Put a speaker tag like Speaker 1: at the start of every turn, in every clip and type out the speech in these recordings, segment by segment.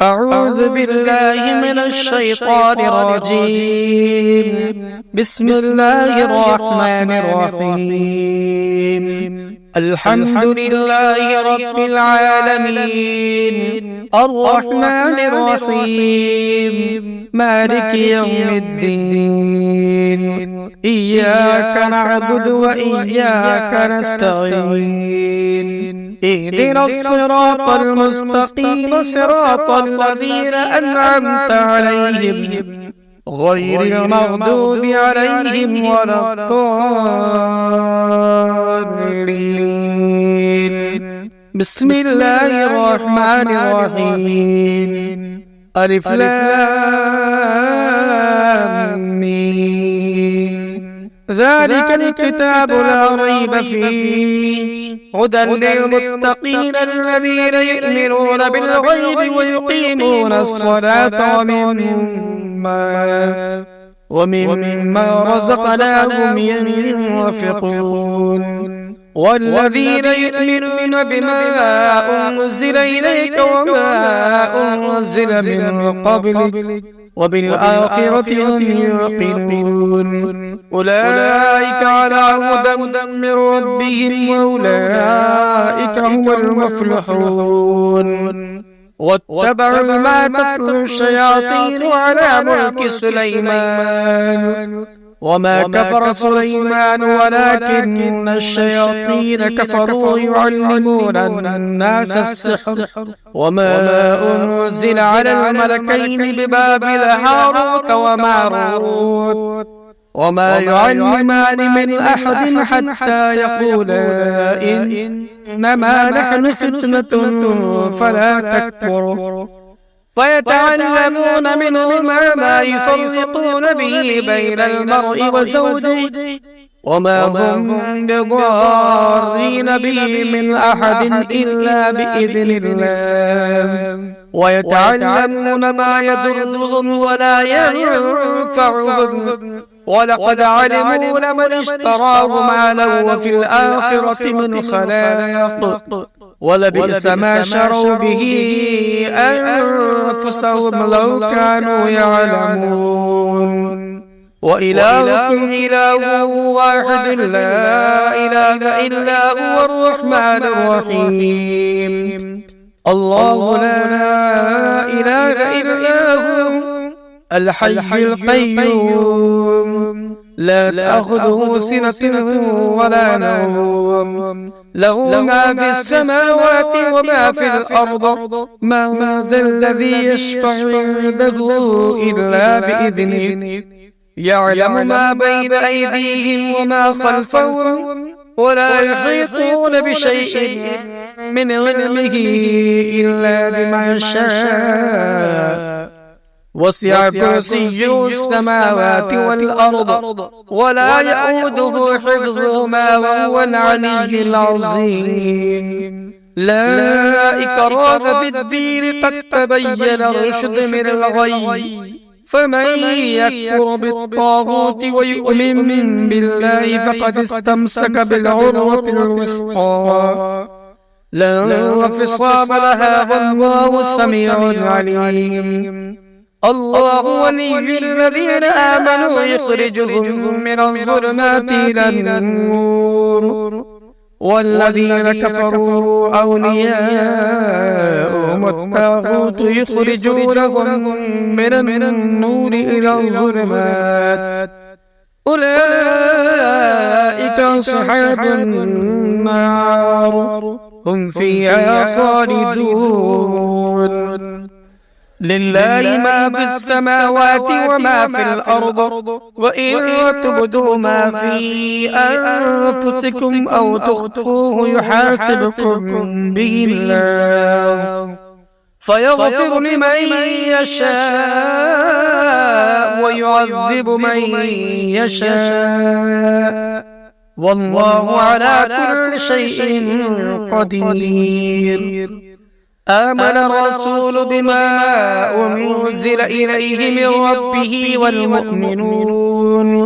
Speaker 1: أعوذ بالله من الشيطان الرجيم. بسم الله الرحمن الرحيم. الحمد لله رب العالمين، الرحمن الرحيم، مالك يوم الدين. إياك نعبد وإياك نستعين. اهدنا الصراط المستقيم، صراط الذين أنعمت عليهم غير المغضوب عليهم ولا الضالين. بسم الله الرحمن الرحيم. ألف لام ميم. ذلك الكتاب لا ريب فيه، هدى للمتقين الذين يؤمنون بالغيب ويقيمون الصلاة ومما رزقناهم ينفقون. والذين يؤمنون بما أنزل إليك وما أنزل من قبلك وبالآخرة هم يوقنون. أولئك على هدى من ربهم وأولئك هم المفلحون. واتبعوا ما تتلو الشياطين على ملك سليمان، وما كفر سليمان ولكن الشياطين كفروا يعلمون الناس السحر. وما أنزل على الملكين ببابل هاروت وماروت وما يعلمان من أحد حتى يقولا إنما نحن فتنة فلا تكفر. فيتعلمون منهما ما يفرقون به بين المرء وزوجه، وما هم بضارين به من أحد إلا بإذن الله. ويتعلمون ما يضرهم ولا ينفعهم، ولقد علموا لمن اشتراه ما له في الآخرة من خلاق، ولبئس ما شروا به أنفسهم لو كانوا يعلمون. وإلهكم إله واحد لا إله إلا هو الرحمن الرحيم. الله لا إله إلا هو الحي القيوم، لا تأخذه سنة ولا نوم، له ما في السماوات وما في الأرض. من ذا الذي يشفع عنده إلا بإذنه. يعلم ما بين أيديهم وما خلفهم، ولا يحيطون بشيء من علمه إلا بما شاء. وسع كرسيه السماوات والأرض ولا يؤوده حفظهما وهو العلي العظيم. لا إكراه في الدين، قد تبين الرشد من الغي. فمن يكفر بالطاغوت ويؤمن بالله فقد استمسك بالعروة الوثقى لا انفصام لها، والله سميع عليم. الله ولي الذين آمنوا يخرجهم من الظلمات إلى النور، والذين كفروا أولياءهم الطاغوت يخرجونهم من النور إلى الظلمات. أولئك أصحاب النار، هم فيها خالدون. لله ما في السماوات وما في الأرض، وإن تبدوا ما في أنفسكم أو تخفوه يحاسبكم به الله، فيغفر لمن يشاء ويعذب من يشاء، والله على كل شيء قدير. آمن الرسول بما أنزل إليه من ربه والمؤمنون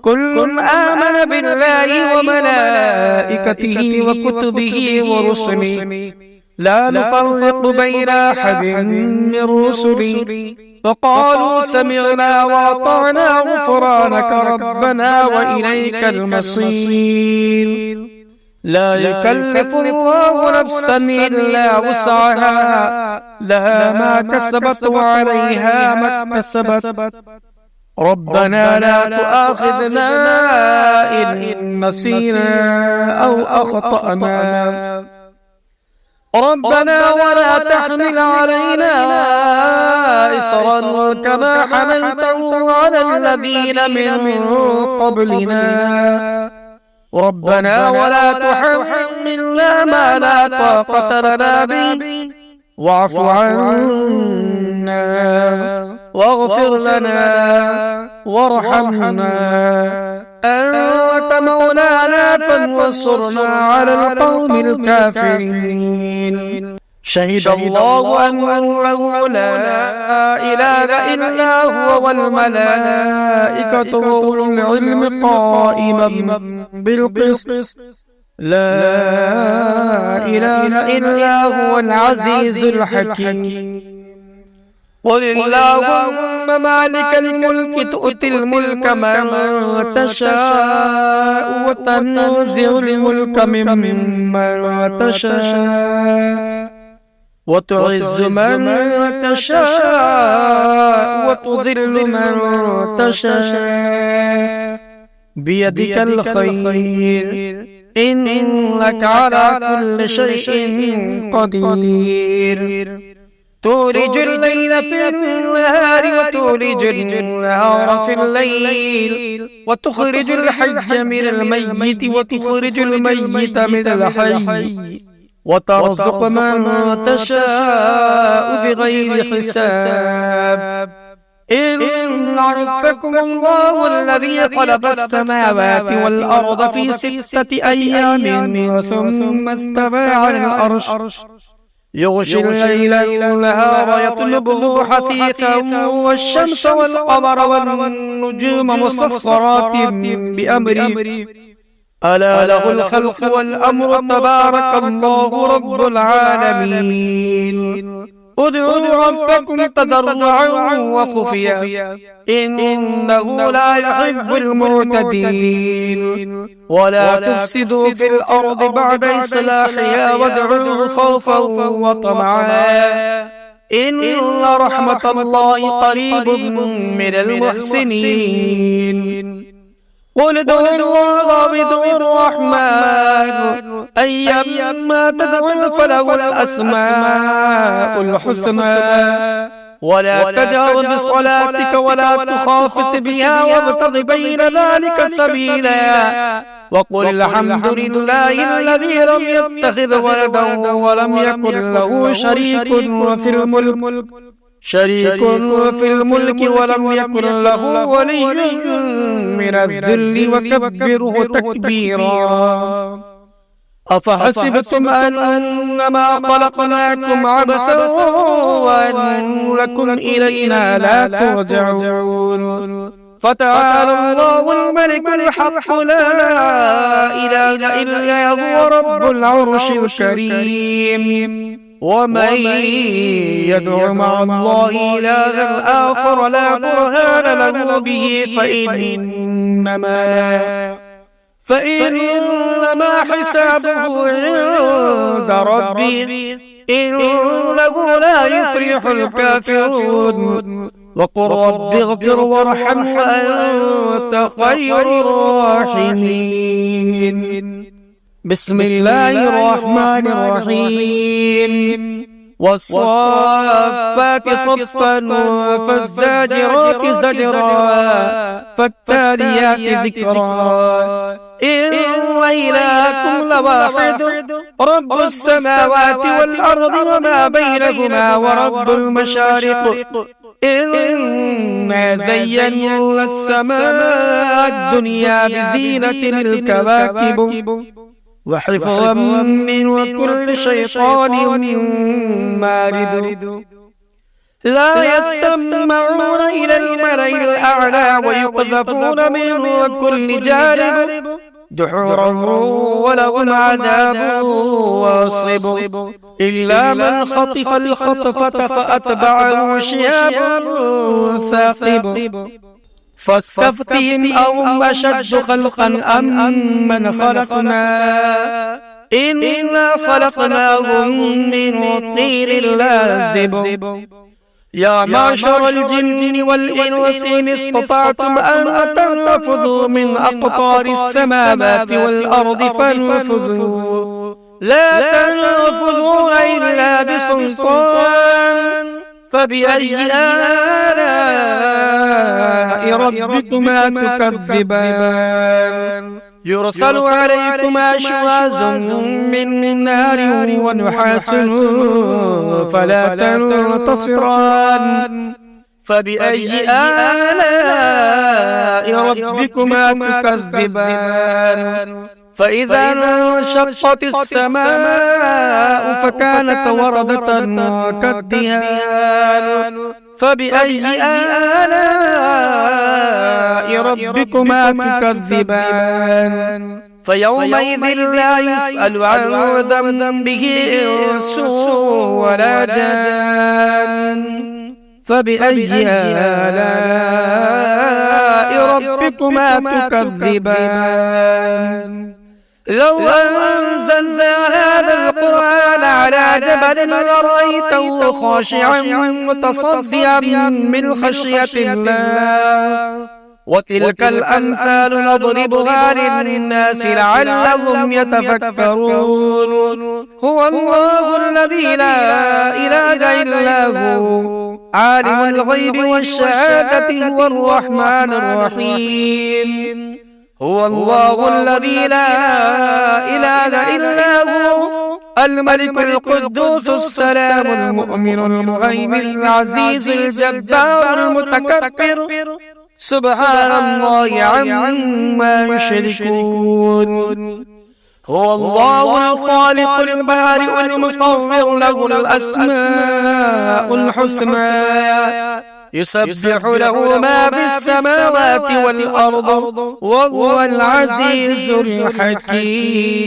Speaker 1: كل آمن بالله وملائكته وكتبه ورسله لا نفرق بين أحد من رسلي فقالوا سمعنا وأطعنا غفرانك ربنا وإليك المصير. لا يكلف الله نفسا إلا وسعها لها ما كسبت وعليها ما اكتسبت ربنا لا تؤاخذنا إن نسينا أو أخطأنا ربنا ولا تحمل علينا إصرا كما حملته على الذين من قبلنا ربنا ولا تحملنا ما لا طاقة لنا به واعف عنا واغفر لنا وارحمنا أنت مولانا فانصرنا على القوم الكافرين. شهد الله أنه لا إله إلا هو والملائكة وأولو العلم قائما بالقسط لا إله إلا هو العزيز الحكيم. قل اللهم مالك الملك تؤتي الملك من تشاء وتنزع الملك ممن تشاء وتعز من تشاء وتذل من تشاء بيدك الخير إنك على كل شيء قدير. تولج الليل في النهار وتولج النهار في الليل وتخرج الحي من الميت وتخرج الميت من الحي وترزق من تشاء بغير حساب. إن ربكم الله الذي خلق السماوات والأرض في 6 أيام ثم استوى على العرش يغشي الليل النهار يطلبه حثيثا والشمس والقمر والنجوم مسخرات بأمره ألا له الخلق والأمر تبارك الله رب العالمين. ادعوا ربكم تضرعا وخفيا إنه لا يحب المعتدين. ولا تفسدوا في الأرض بعد إصلاحها وادعوه خوفا وطمعا إن رحمة الله قريب من المحسنين. قل ادعوا الله وادعوا الرحمن أيما تدعوا فله الأسماء الحسنى ولا تجهر بصلاتك ولا تخافت بها وابتغ بين ذلك سبيلا وقل الحمد لله الذي لم يتخذ ولدا ولم يكن له شريك في الملك ولم يكن له ولي من الذل وكبره تكبيرا. أفحسبتم أنما خلقناكم عبثا وأنكم إلينا لا ترجعون فتعالى الله الملك الحق لا إله إلا هو رب العرش الكريم. ومن يدع مع الله إلها آخر لا برهان له به فإنما حسابه عند ربه إنه لا يفلح الكافرون. وقل رب اغفر وارحم وأنت خير الراحمين. بسم الله الرحمن الرحيم. والصافات صفا فالزاجرات زجرا فالتاليات ذكرا إن إلهكم لواحد رب السماوات والأرض وما بينهما ورب المشارق إنا زينا السماء الدنيا بزينة الكواكب وحفظا من كل شيطان مارد. لا يسمعون إلى الملأ الأعلى ويقذفون من كل جانب دحورا ولهم عذاب واصب إلا من خطف الخطفة فأتبعه شهاب ثاقب فاستفتهم أهم أشد خلقا أم من خلقنا إنا خلقناهم من طين لازب يا معشر الجن والإنس إن استطعتم أن تنفذوا من أقطار السماوات والأرض فانفذوا لا تنفذون إلا بسلطان فبأي آلاء ربكما تكذبان يرسل عليكما شواظ من نار ونحاس فلا تنتصران فبأي آلاء ربكما تكذبان فإذا انشقت السماء فكانت وردة كالدهان فبأي آلاء ربكما تكذبان فيومئذ لا يسأل عن ذنبه إنس ولا جان فبأي آلاء ربكما تكذبان لو أنزلنا هذا القرآن على جبل لرأيته خاشعا متصدعا من خشية الله وتلك الأمثال نضربها للناس لعلهم يتفكرون هو الله الذي لا إله إلا هو عالم الغيب والشهادة هو الرحمن الرحيم هو الله الذي لا إله إلا هو الملك القدوس السلام المؤمن المهيمن العزيز الجبار المتكبر سبحان الله عما يشركون هو الله الخالق البارئ المصور له الأسماء الحسنى يسبح له ما في السماوات والأرض وهو العزيز الحكيم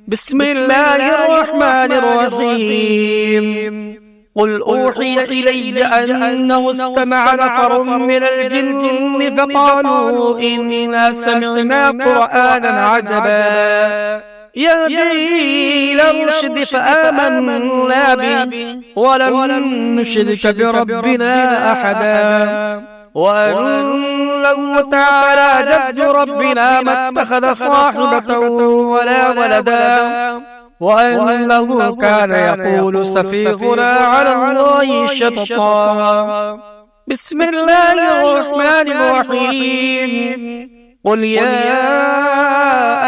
Speaker 1: بسم الله الرحمن الرحيم قل أوحي إلي أنه استمع نفر من الجن فقالوا إنا سمعنا قرآنا عجبا يهدي إلى الرشد فآمنا به ولن نشرك بربنا أحدا وأنه تعالى جد ربنا ما اتخذ صاحبة ولا ولدا وأنه كان يقول سفيهنا على الله شططا بسم الله الرحمن الرحيم قل يا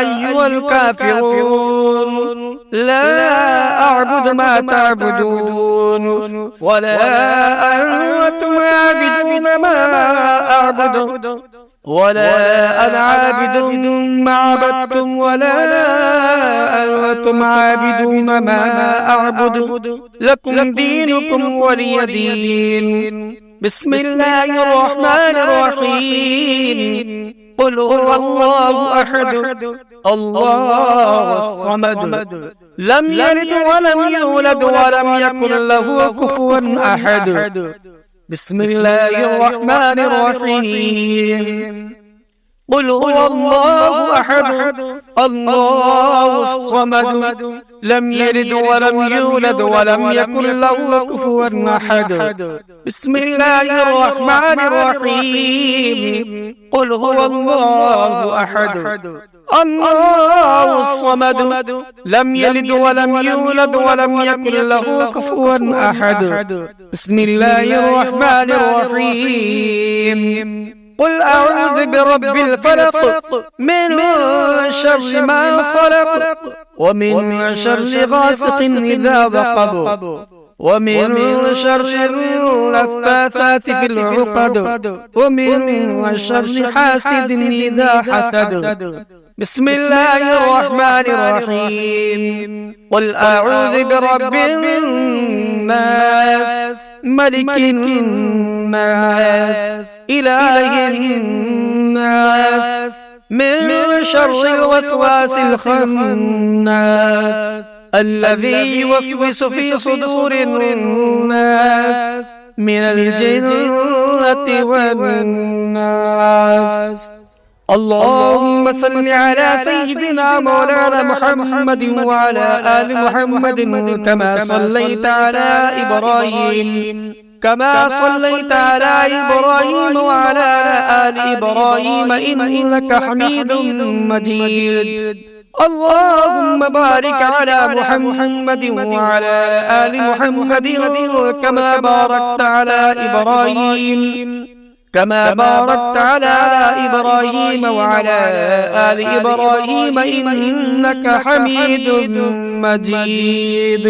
Speaker 1: أيها الكافرون لا أعبد ما تعبدون ولا أنتم عابدون ما أعبد ولا أنا عابد ما عبدتم ولا أنتم عابدون ما أعبد لكم دينكم ولي دين بسم الله الرحمن الرحيم قل هو الله أحد الله الصمد لم يلد ولم يولد ولم يكن له كفوا أحد بسم الله الرحمن الرحيم قل هو الله أحد الله الصمد لم يلد ولم يولد ولم يكن له كفوا أحد بسم الله الرحمن الرحيم قل هو الله أحد الله الصمد لم يلد ولم يولد ولم يكن له كفوا أحد بسم الله الرحمن الرحيم قل أعوذ برب الفلق من شر ما خلق ومن شر غاسق إذا وقب ومن شر اللفاثات في العقد ومن شر حاسد إذا حسد بسم الله الرحمن الرحيم قل أعوذ برب الناس ملك الناس إله الناس من شر الوسواس الخناس الذي يوسوس في صدور الناس من الجنة والناس. اللهم صل على سيدنا مولانا محمد وعلى آل محمد كما صليت على إبراهيم وعلى آل إبراهيم إنك حميد مجيد. اللهم بارك على محمد وعلى آل محمد كما باركت على إبراهيم وعلى آل إبراهيم إنك حميد مجيد.